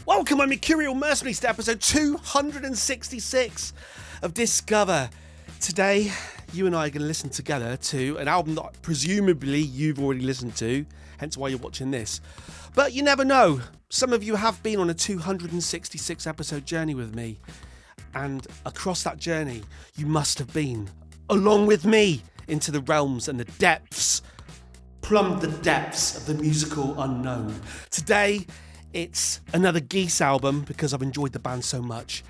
Welcome, my Mercurial Mercenaries, to episode 266 of Discover. Today, you and I are going to listen together to an album that presumably you've already listened to, hence why you're watching this. But you never know. Some of you have been on a 266 episode journey with me, and across that journey, you must have been, along with me, into the realms and the depths, plumbed the depths of the musical unknown. Today, it's another Geese album because I've enjoyed the band so much,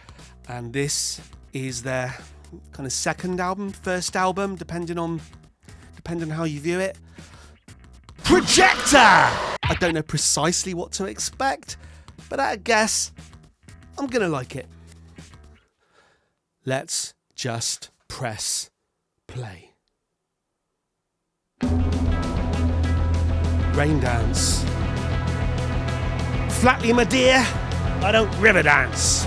and this is their kind of second album, first album, depending on how you view it. Projector! I don't know precisely what to expect, but at a guess, I'm gonna like it. Let's just press play. Rain dance. Flatly, my dear, I don't river dance.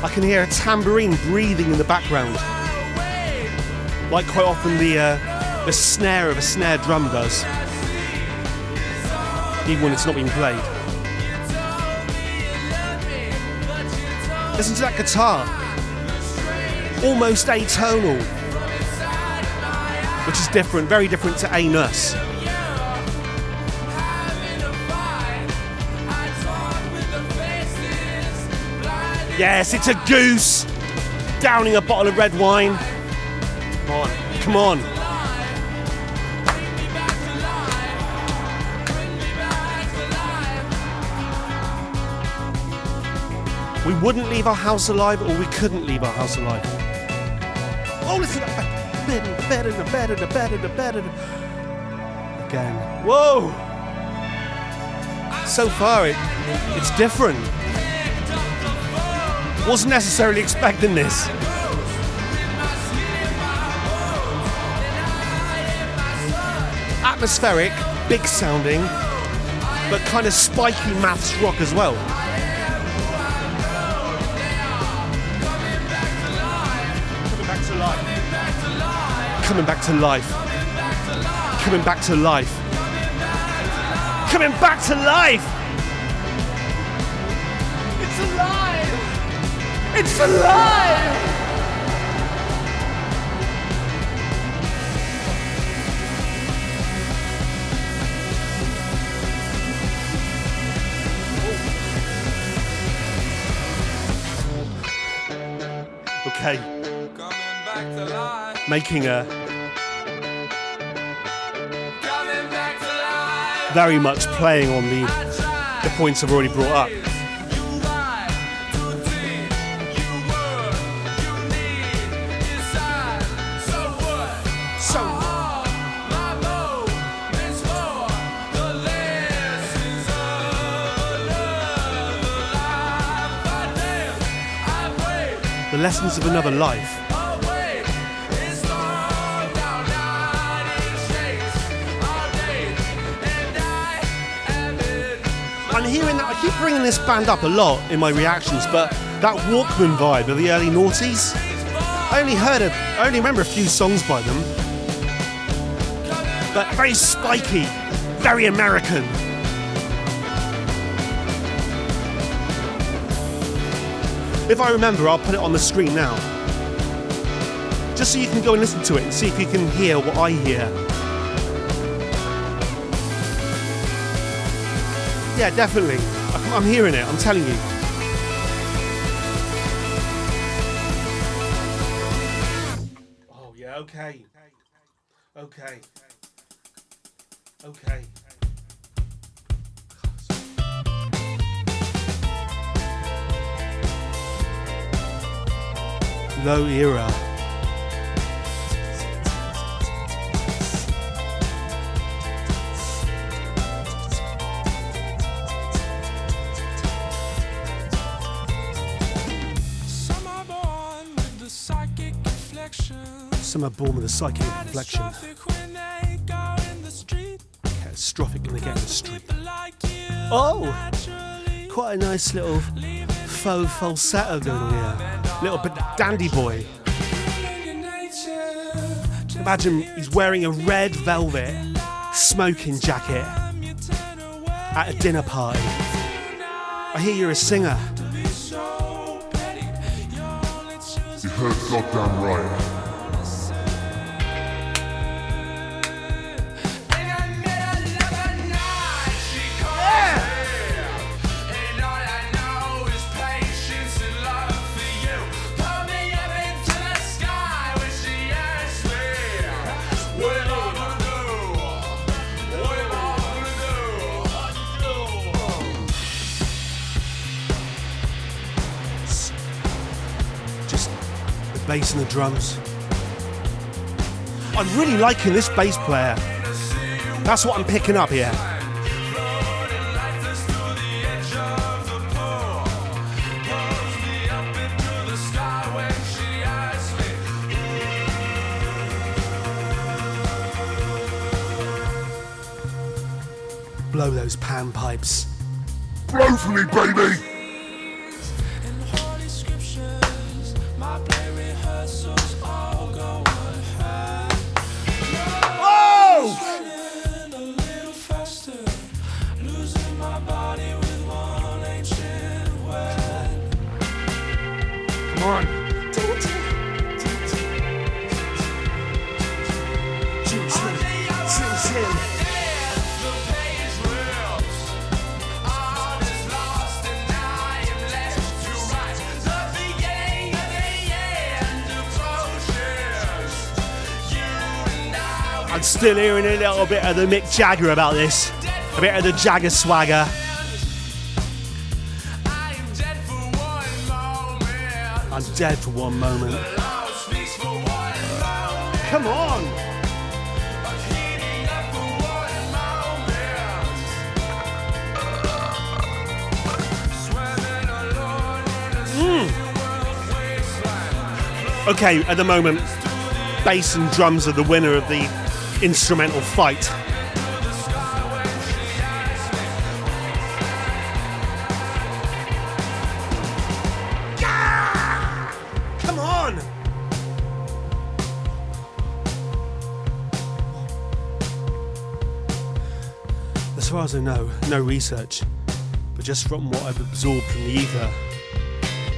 I can hear a tambourine breathing in the background, like quite often the snare of a snare drum does, even when it's not being played. Listen to that guitar. Almost atonal, which is different, very different to anus. Yes, it's a goose downing a bottle of red wine. Come on. We wouldn't leave our house alive, or we couldn't leave our house alive. Oh, listen! Again. Whoa! So far, it's different. Wasn't necessarily expecting this. Atmospheric, big sounding, but kind of spiky maths rock as well. Coming back to life. Coming back to life. Coming back to life! It's alive! It's alive! Okay. Making a very much playing on the points I've already brought up. The lessons of another life. I'm hearing that, I keep bringing this band up a lot in my reactions, but that Walkman vibe of the early noughties, I only remember a few songs by them, but very spiky, very American. If I remember, I'll put it on the screen now, just so you can go and listen to it and see if you can hear what I hear. Yeah, definitely. I'm hearing it, I'm telling you. Oh, yeah, okay. Okay. Okay. Low era. Some are born with a psychic reflection. Catastrophic when they get in the street. Oh! Quite a nice little faux falsetto going on here. Little bit dandy boy. Imagine he's wearing a red velvet smoking jacket at a dinner party. I hear you're a singer. You heard goddamn right. Bass and the drums. I'm really liking this bass player. That's what I'm picking up here. Blow those pan pipes. Blow for me, baby! Come on. I'm still hearing a little bit of the Mick Jagger about this. A bit of the Jagger swagger. I'm dead for one moment. Come on! Okay, at the moment, bass and drums are the winner of the instrumental fight. Come on! As far as I know, no research, but just from what I've absorbed from the ether,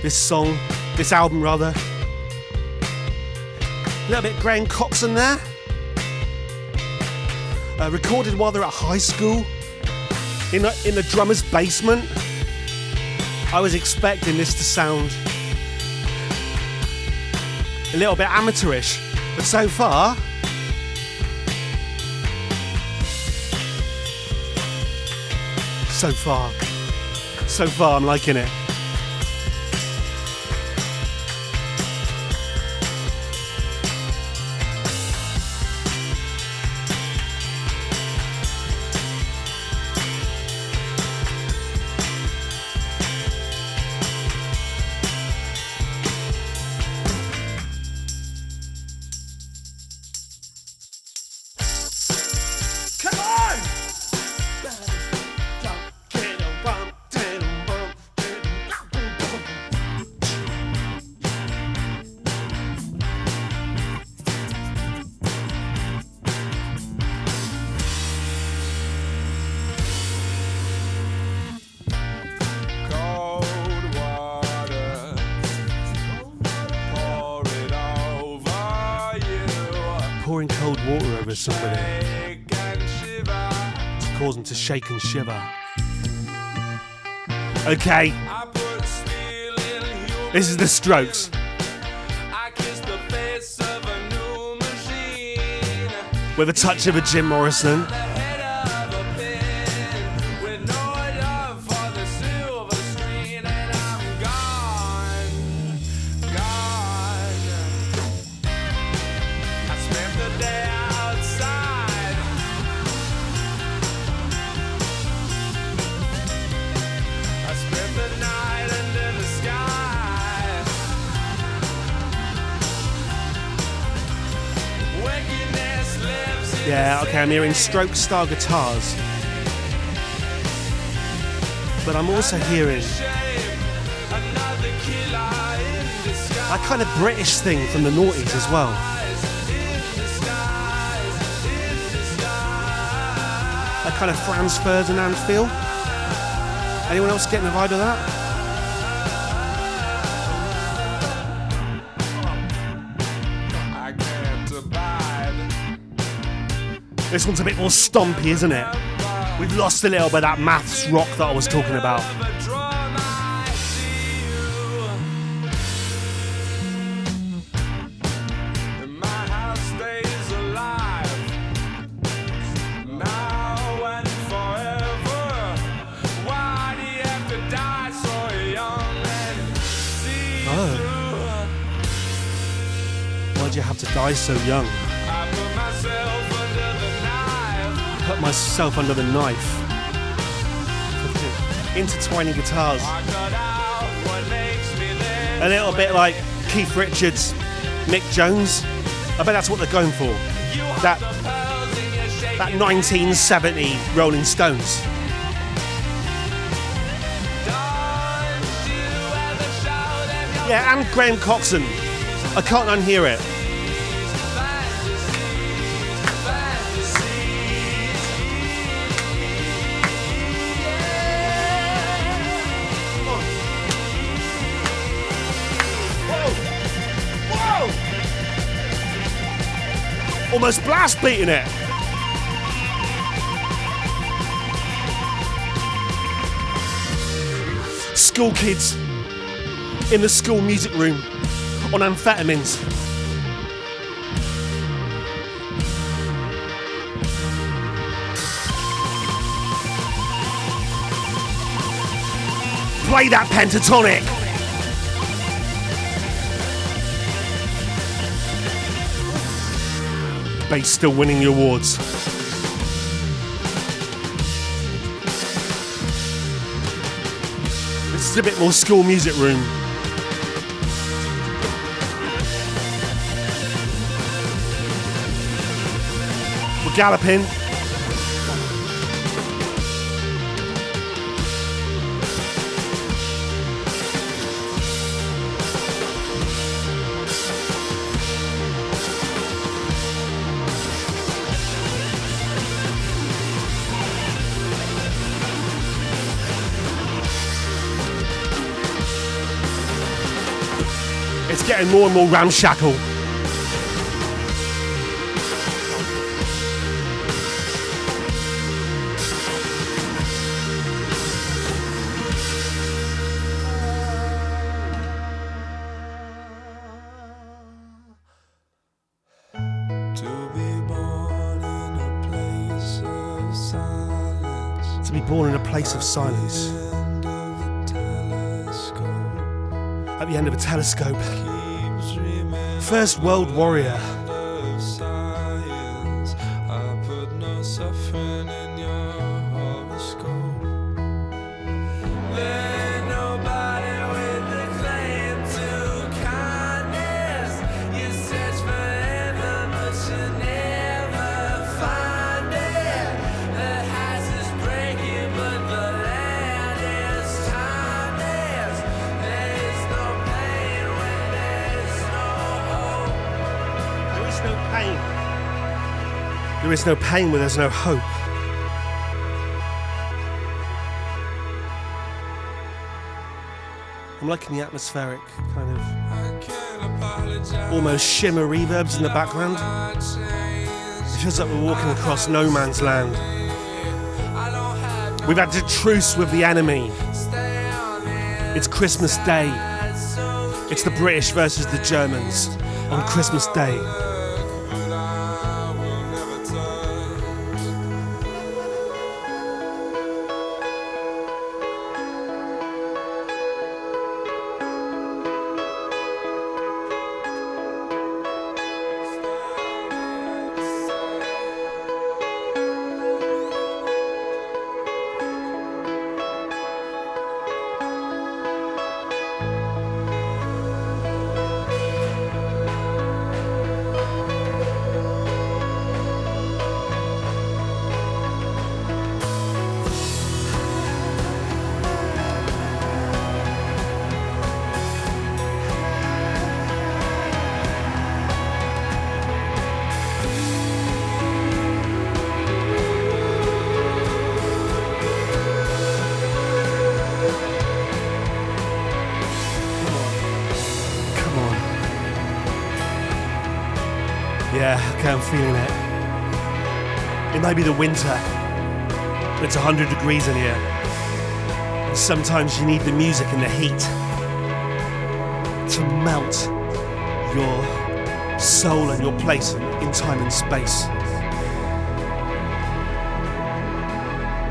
this album rather, a little bit Graham Coxon there. Recorded while they're at high school in the drummer's basement. I was expecting this to sound a little bit amateurish, but so far I'm liking it. Pouring cold water over somebody to cause them to shake and shiver. Okay, this is the Strokes. With a touch of a Jim Morrison. Yeah, okay, I'm hearing Stroke style guitars. But I'm also hearing that kind of British thing from the noughties as well. kind of Franz Ferdinand feel. Anyone else getting the vibe of that? This one's a bit more stompy, isn't it? We've lost a little bit of that maths rock that I was talking about. Why'd you have to die so young? Put myself under the knife. Intertwining guitars. A little bit like Keith Richards, Mick Jones. I bet that's what they're going for. That 1970 Rolling Stones. Yeah, and Graham Coxon. I can't unhear it. Almost blast beating it. School kids in the school music room on amphetamines. Play that pentatonic. Bass still winning the awards. This is a bit more school music room. We're galloping. It's getting more and more ramshackle. To be born in a place of silence. At the end of a telescope. First world warrior. There is no pain where there's no hope. I'm liking the atmospheric kind of almost shimmer reverbs in the background. It feels like we're walking across no man's land. We've had a truce with the enemy. It's Christmas Day. It's the British versus the Germans on Christmas Day. Yeah, okay, I'm feeling it. It may be the winter, but it's 100 degrees in here. And sometimes you need the music and the heat to melt your soul and your place in time and space.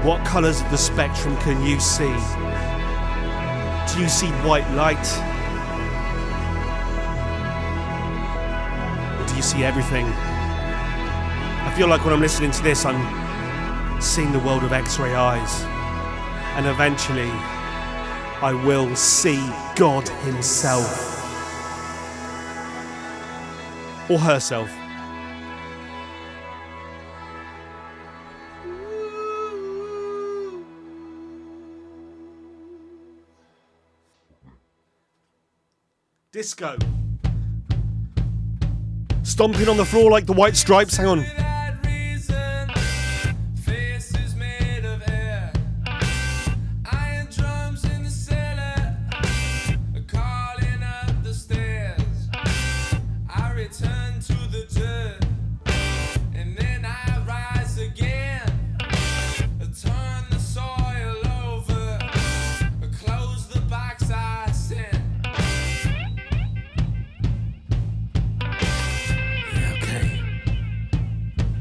What colours of the spectrum can you see? Do you see white light? Or do you see everything? I feel like when I'm listening to this, I'm seeing the world of X-ray eyes. And eventually, I will see God himself. Or herself. Disco. Stomping on the floor like the White Stripes. Hang on.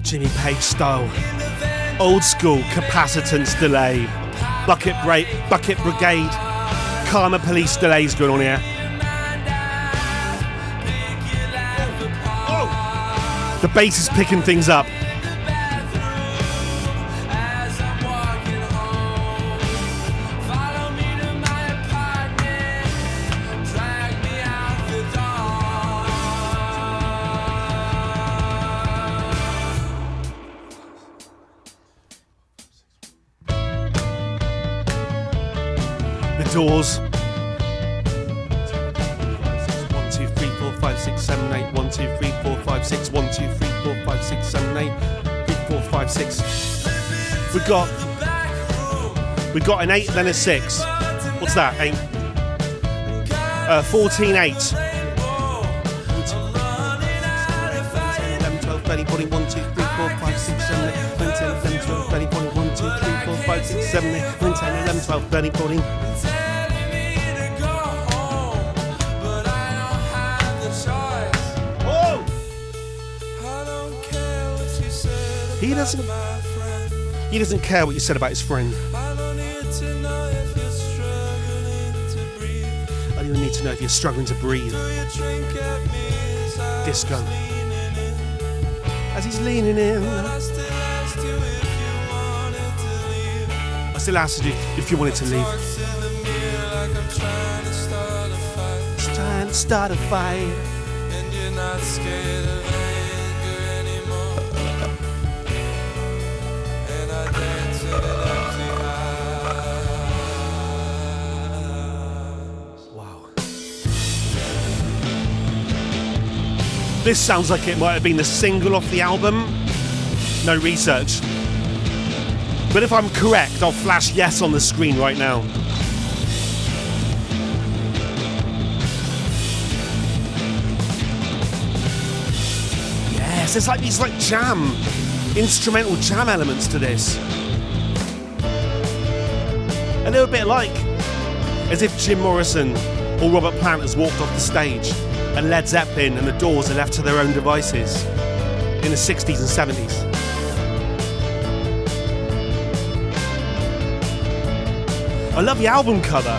Jimmy Page style, old school capacitance delay, bucket brigade, karma police delays going on here. Oh. The bass is picking things up. Doors. 1, 2, 3, 4, 5, 6, 7, 8. 1, 2, 3, 4, 5, 6. 1, 2, 3, 4, 5, 6, 7, 8. 3, 4, 5, 6. We've got an 8, then a 6. What's that? 8. 14, 8. 11, 12, 13, 14. 1, 2, 3, 4, 5, 6, 7, 8. 9, 10, 11, 12, 13, 14. 1, 2, 3, 4, 5, 6, 7, 8. 9, 10, 11, 12, 13, 14. He doesn't care what you said about his friend. I don't even need to know if you're struggling to breathe. Disco. As he's leaning in. I still asked you if you wanted to leave. Just trying to start a fight. And you're not scared of anger anymore. Wow. This sounds like it might have been the single off the album. No research. But if I'm correct, I'll flash yes on the screen right now. Yes, there's like these jam. Instrumental jam elements to this. A little bit like as if Jim Morrison or Robert Plant has walked off the stage and Led Zeppelin and the Doors are left to their own devices in the 60s and 70s. I love the album cover.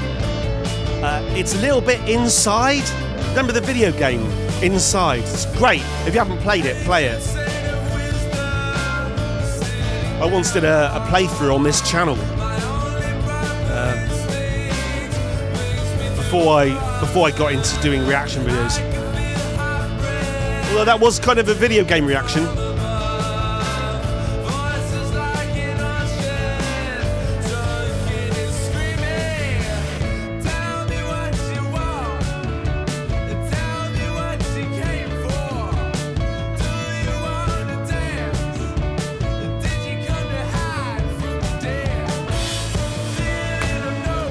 It's a little bit inside. Remember the video game Inside? It's great. If you haven't played it, play it. I once did a playthrough on this channel before I got into doing reaction videos. Although that was kind of a video game reaction.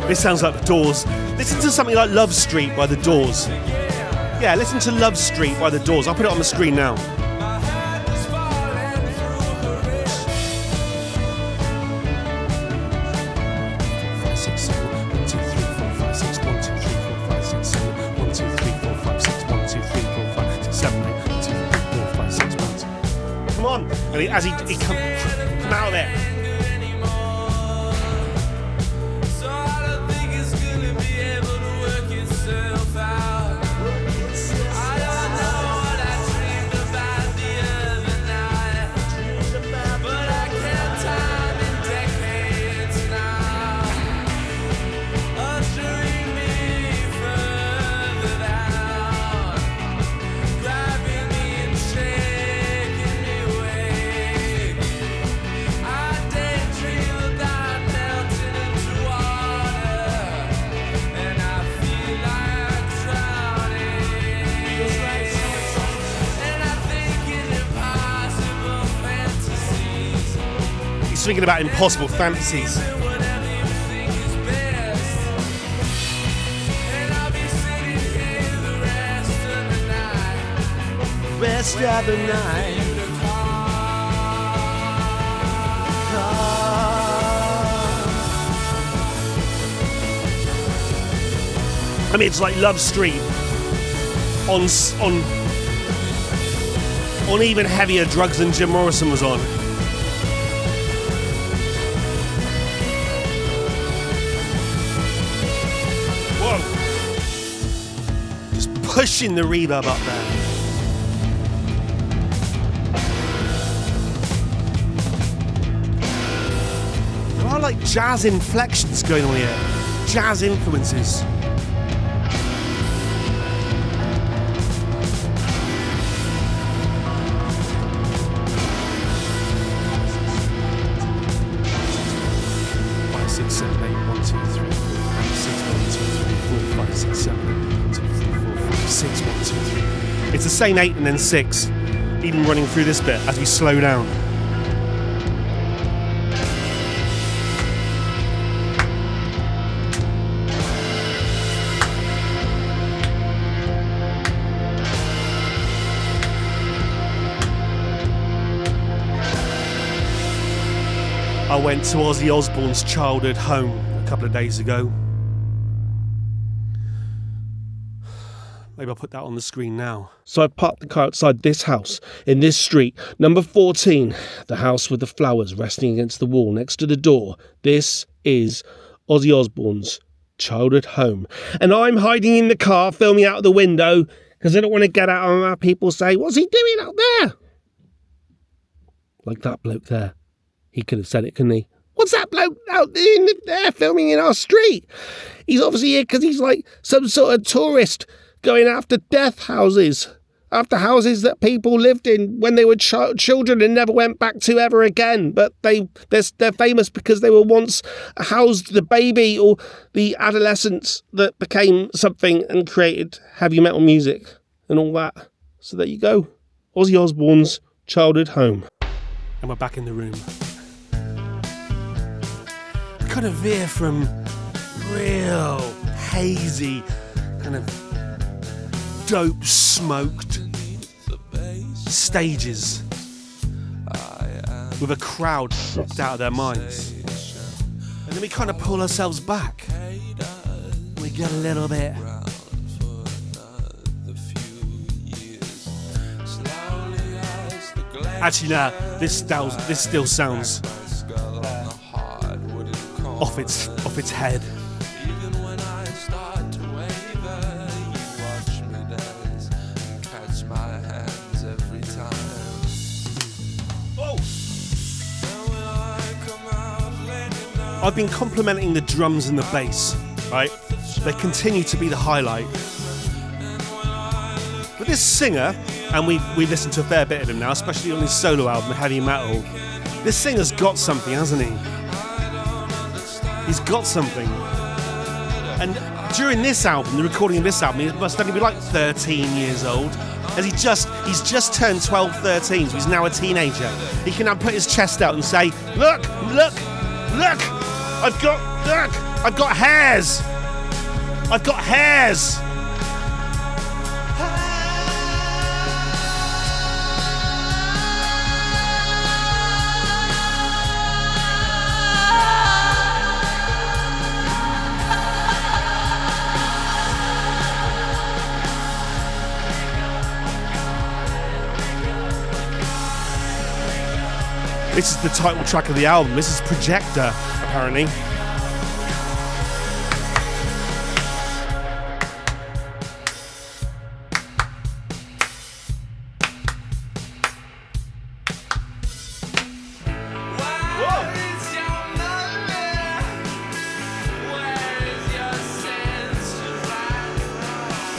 This sounds like the Doors. Listen to something like Love Street by the Doors. Yeah, listen to Love Street by the Doors. I'll put it on the screen now. on. And as he come out of it. Thinking about impossible fantasies. Rest of the night. I mean, it's like Love Street on even heavier drugs than Jim Morrison was on. Pushing the reverb up there. There are like jazz inflections going on here. Jazz influences. It's the same 8 and then 6, even running through this bit as we slow down. I went to Ozzy Osbourne's childhood home a couple of days ago. Maybe I'll put that on the screen now. So I parked the car outside this house, in this street, number 14, the house with the flowers resting against the wall next to the door. This is Ozzy Osbourne's childhood home. And I'm hiding in the car, filming out of the window, because I don't want to get out and have people say, what's he doing out there? Like that bloke there. He could have said it, couldn't he? What's that bloke out there filming in our street? He's obviously here because he's like some sort of tourist going after death houses, after houses that people lived in when they were children and never went back to ever again. But they're famous because they were once housed the baby or the adolescents that became something and created heavy metal music and all that. So there you go. Ozzy Osbourne's childhood home. And we're back in the room. We kind of veer from real hazy, kind of dope smoked stages with a crowd knocked out of their minds, and then we kind of pull ourselves back. We get a little bit actually nah, this still sounds off its head. I've been complimenting the drums and the bass, right? They continue to be the highlight. But this singer, and we listen to a fair bit of him now, especially on his solo album, Heavy Metal, this singer's got something, hasn't he? He's got something. And during this album, the recording of this album, he must only be like 13 years old. As he's just turned 12, 13, so he's now a teenager. He can now put his chest out and say, look, I've got hairs. I've got hairs. This is the title track of the album. This is Projector, apparently.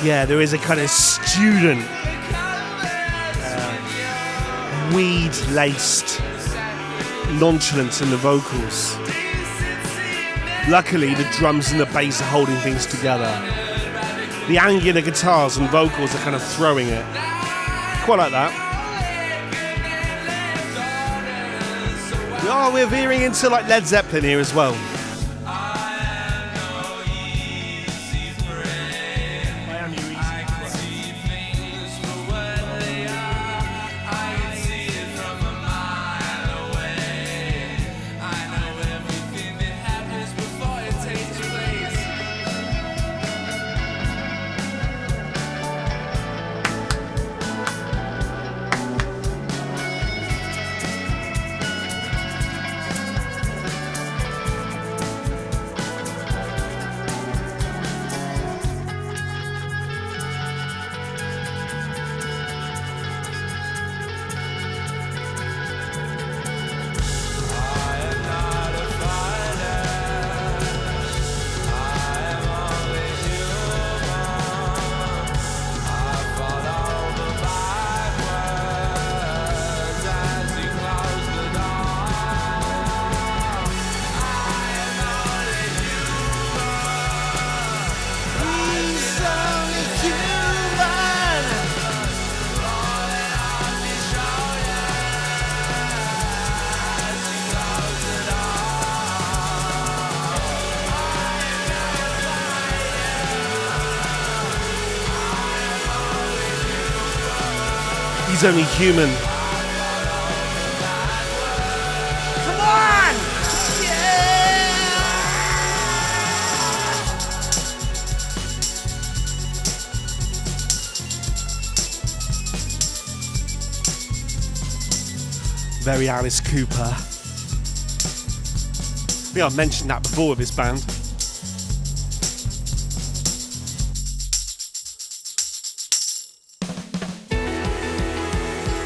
Yeah, there is a kind of student, weed-laced nonchalance in the vocals. Luckily, the drums and the bass are holding things together. The angular guitars and vocals are kind of throwing it. Quite like that. Oh, we're veering into like Led Zeppelin here as well. He's only human. Come on! Yeah! Very Alice Cooper. I think I've mentioned that before with this band.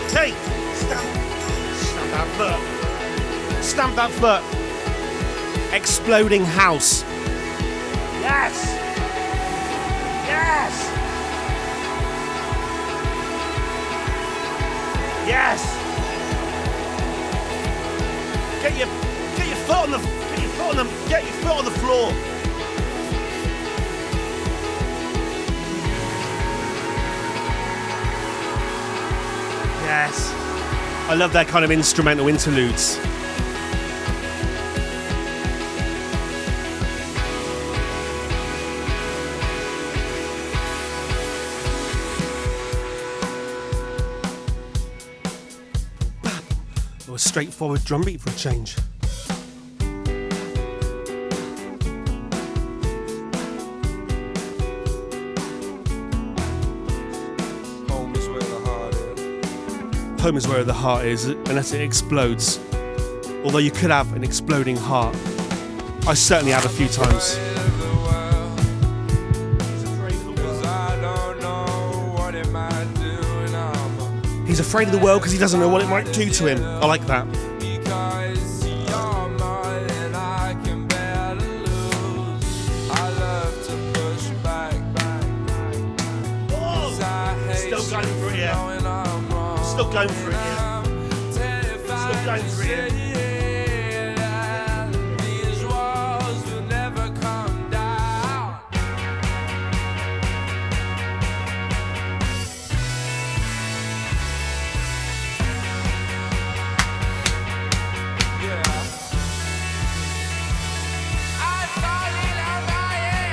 Hey, stamp that foot. Stamp that foot. Exploding house. Yes. Yes. Yes. Get your foot on the floor. Yes. I love that kind of instrumental interludes. Or a straightforward drum beat for a change. Home is where the heart is, unless it explodes. Although you could have an exploding heart. I certainly have a few times. He's afraid of the world because he doesn't know what it might do to him. I like that. Still going for it, yeah. Still going for it, yeah. Still going for it, yeah. These walls will never come down.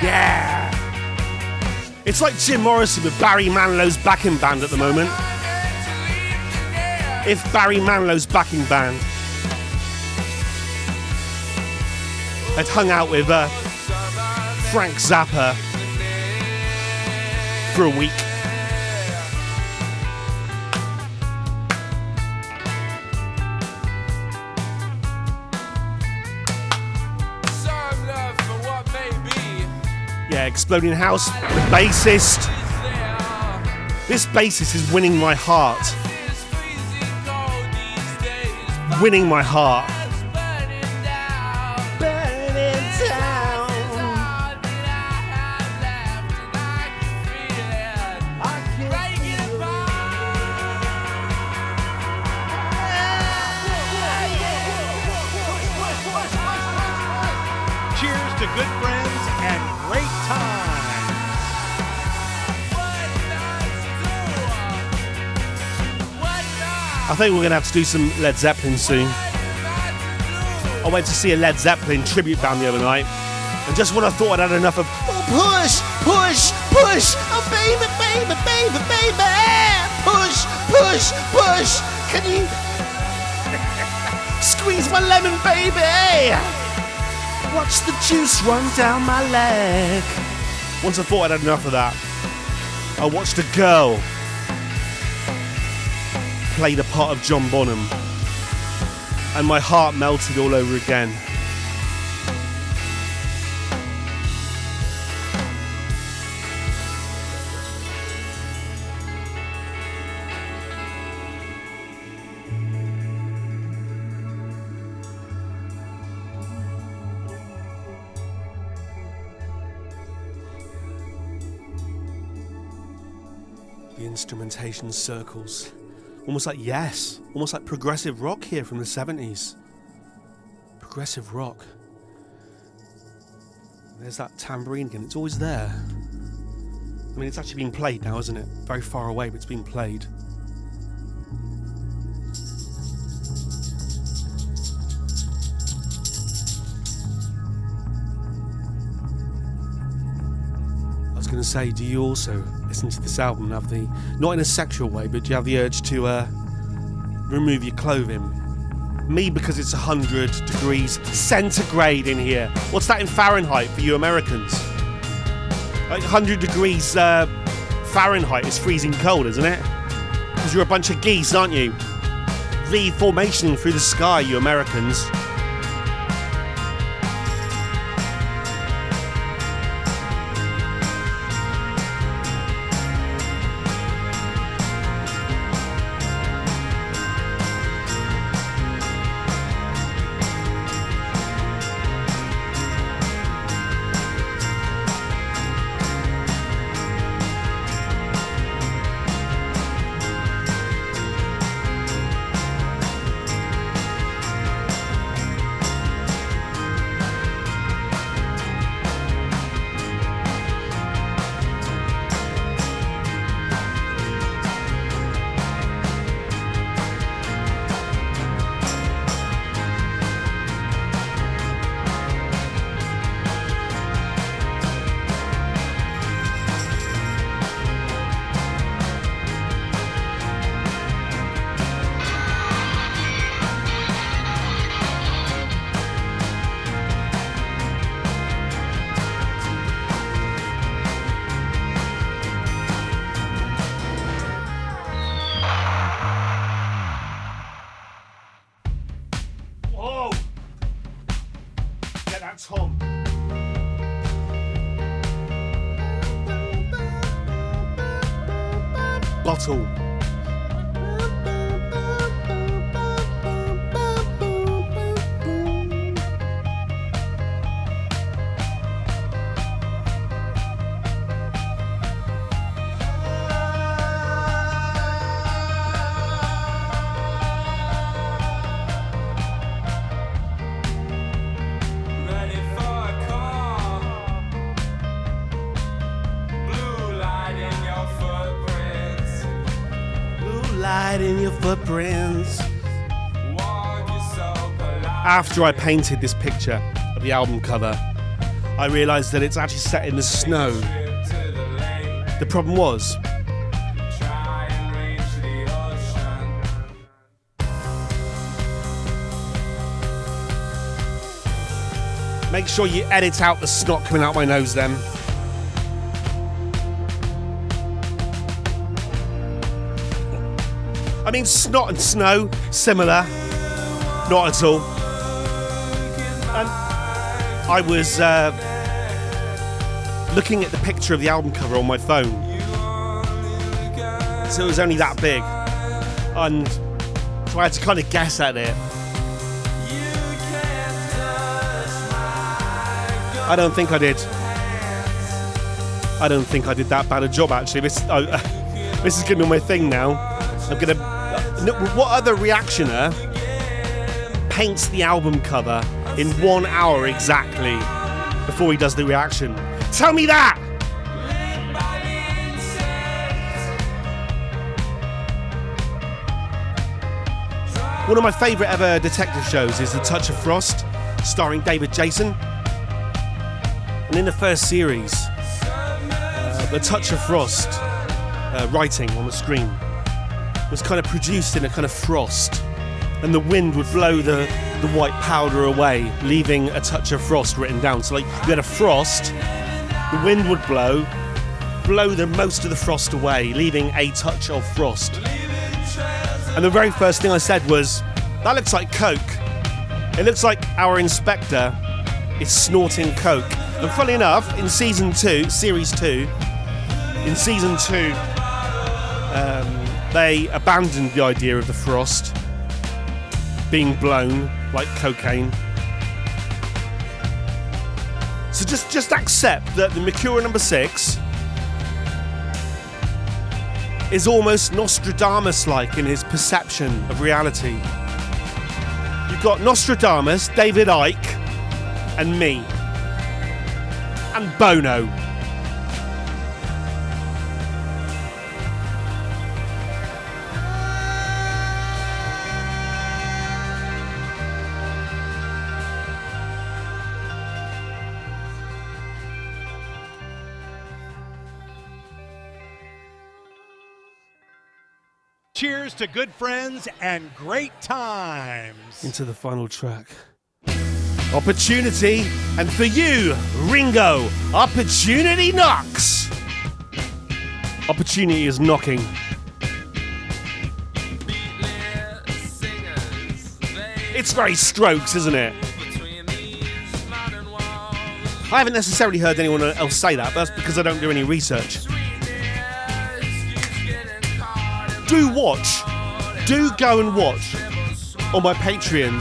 Yeah. It's like Jim Morrison with Barry Manilow's backing band at the moment. If Barry Manilow's backing band had hung out with Frank Zappa for a week. Yeah, Exploding House, the bassist. This bassist is winning my heart. Winning my heart. Cheers to good friends and great time. I think we're going to have to do some Led Zeppelin soon. I went to see a Led Zeppelin tribute band the other night, and just when I thought I'd had enough of push, push, push, oh baby, baby, baby, baby, push, push, push, can you squeeze my lemon, baby? Watch the juice run down my leg. Once I thought I'd had enough of that, I watched a girl play the part of John Bonham, and my heart melted all over again. The instrumentation circles. Almost like Yes. Almost like progressive rock here from the 70s. Progressive rock. There's that tambourine again. It's always there. I mean, it's actually being played now, isn't it? Very far away, but it's being played. I was going to say, do you also listen to this album and have the, not in a sexual way, but do you have the urge to remove your clothing? Me, because it's 100 degrees centigrade in here. What's that in Fahrenheit for you Americans? Like 100 degrees Fahrenheit is freezing cold, isn't it? Because you're a bunch of geese, aren't you? V formationing through the sky, you Americans. Tom. Bottle. In your footprints. After I painted this picture of the album cover, I realised that it's actually set in the snow. The problem was, make sure you edit out the snot coming out my nose then. I mean, snot and snow, similar. Not at all. And I was looking at the picture of the album cover on my phone. So it was only that big. And so I had to kind of guess at it. I don't think I did. I don't think I did that bad a job, actually. This is going to be my thing now. I'm going to... what other reactioner paints the album cover in 1 hour exactly before he does the reaction? Tell me that! One of my favourite ever detective shows is The Touch of Frost, starring David Jason. And in the first series, The Touch of Frost, writing on the screen, was kind of produced in a kind of frost, and the wind would blow the white powder away, leaving a touch of frost written down. So like you had a frost, the wind would blow most of the frost away, leaving a touch of frost. And the very first thing I said was, that looks like Coke. It looks like our inspector is snorting Coke. And funny enough, in season 2, they abandoned the idea of the frost being blown like cocaine. So just accept that the Mercure number 6 is almost Nostradamus-like in his perception of reality. You've got Nostradamus, David Icke, and me. And Bono. Cheers to good friends and great times. Into the final track. Opportunity, and for you, Ringo, opportunity knocks. Opportunity is knocking. It's very Strokes, isn't it? I haven't necessarily heard anyone else say that, but that's because I don't do any research. Do go and watch on my Patreon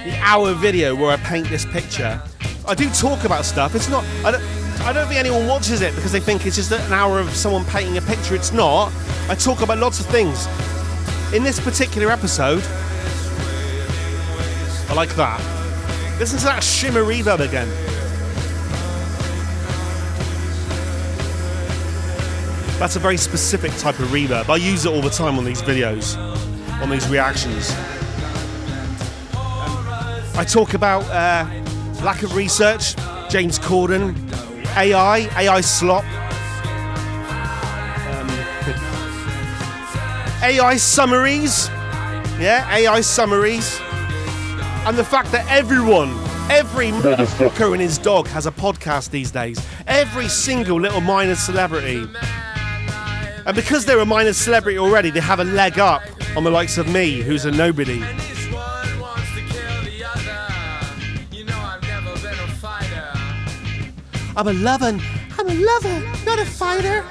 the hour video where I paint this picture. I do talk about stuff. It's not. I don't think anyone watches it because they think it's just an hour of someone painting a picture. It's not. I talk about lots of things. In this particular episode, I like that. Listen to that shimmer reverb again. That's a very specific type of reverb. I use it all the time on these videos, on these reactions. I talk about lack of research, James Corden, AI slop, AI summaries, AI summaries, and the fact that every motherfucker and his dog has a podcast these days. Every single little minor celebrity. And because they're a minor celebrity already, they have a leg up on the likes of me, who's a nobody. I'm a lover, not a fighter.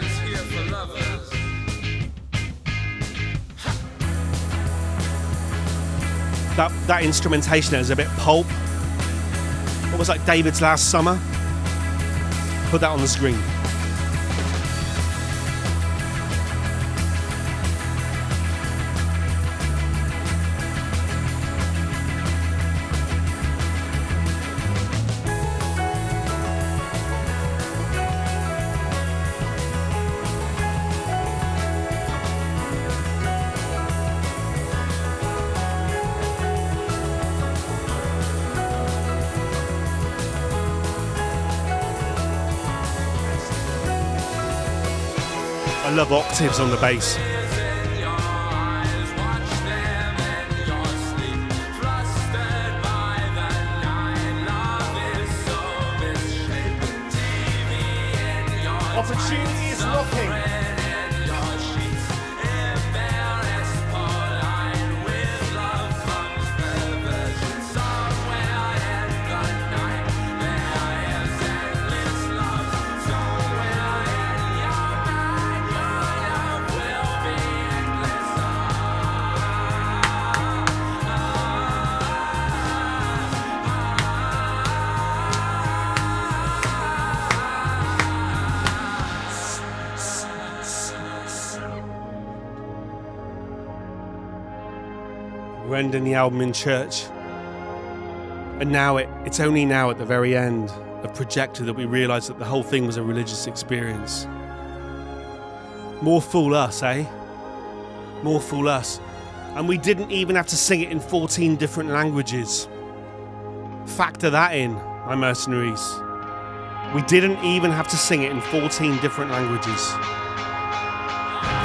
That instrumentation there is a bit pulp. What was like David's Last Summer? Put that on the screen. I love octaves on the bass. Opportunity is knocking. ending the album in church. And now it's only now at the very end of Projector that we realise that the whole thing was a religious experience. More fool us, eh? More fool us. And we didn't even have to sing it in 14 different languages. Factor that in, my mercenaries. We didn't even have to sing it in 14 different languages.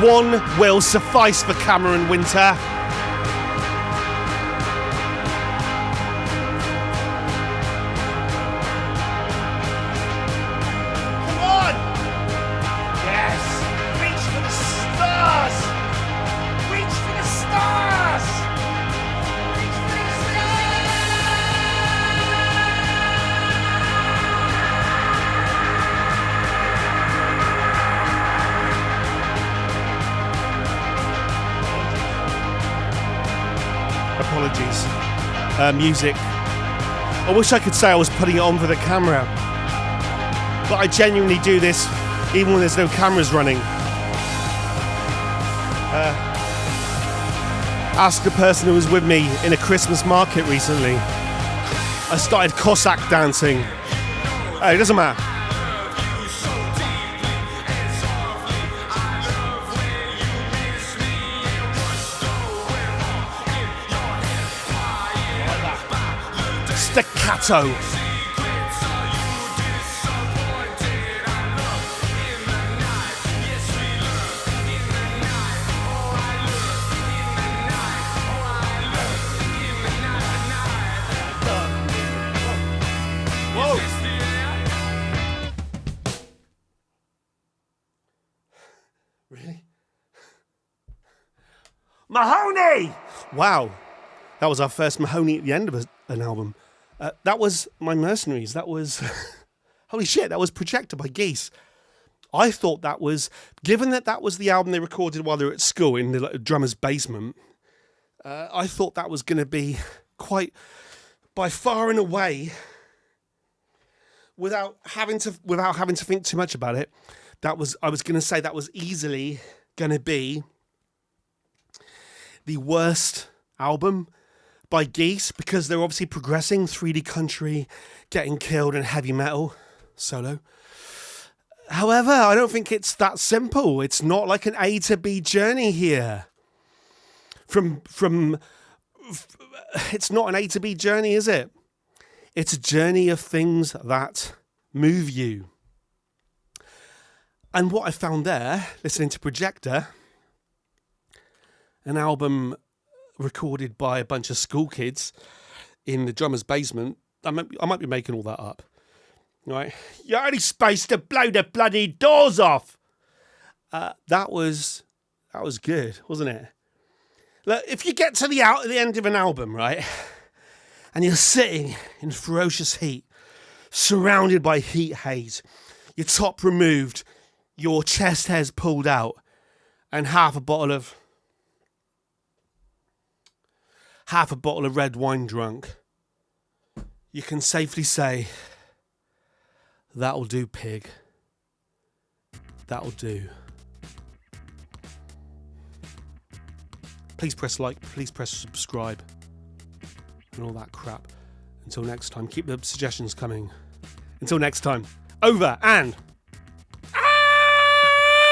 One will suffice for Cameron Winter. Come on! Yes! Reach for the stars! Reach for the stars! Reach for the Apologies. Music. I wish I could say I was putting it on for the camera, but I genuinely do this even when there's no cameras running. Ask the person who was with me in a Christmas market recently. I started Cossack dancing. Hey, it doesn't matter. Staccato. Whoa. Really? Mahoney! Wow. That was our first Mahoney at the end of an album. That was My Mercenaries. That was... holy shit, that was Projector by Geese. I thought that was... Given that that was the album they recorded while they were at school in the drummer's basement, I thought that was going to be quite... By far and away, without having to think too much about it, I was going to say that was easily going to be the worst album by Geese, because they're obviously progressing 3D country, getting killed, and heavy metal solo. However, I don't think it's that simple. It's not like an A to B journey here. It's not an A to B journey, is it? It's a journey of things that move you. And what I found there, listening to Projector, an album recorded by a bunch of school kids in the drummer's basement. I might be making all that up. Right? You're only supposed to blow the bloody doors off. That was good, wasn't it? Look, if you get to the end of an album, right, and you're sitting in ferocious heat, surrounded by heat haze, your top removed, your chest hairs pulled out, and half a bottle of red wine drunk, you can safely say, that'll do, pig. That'll do. Please press like, please press subscribe, and all that crap. Until next time, keep the suggestions coming. Until next time, over and...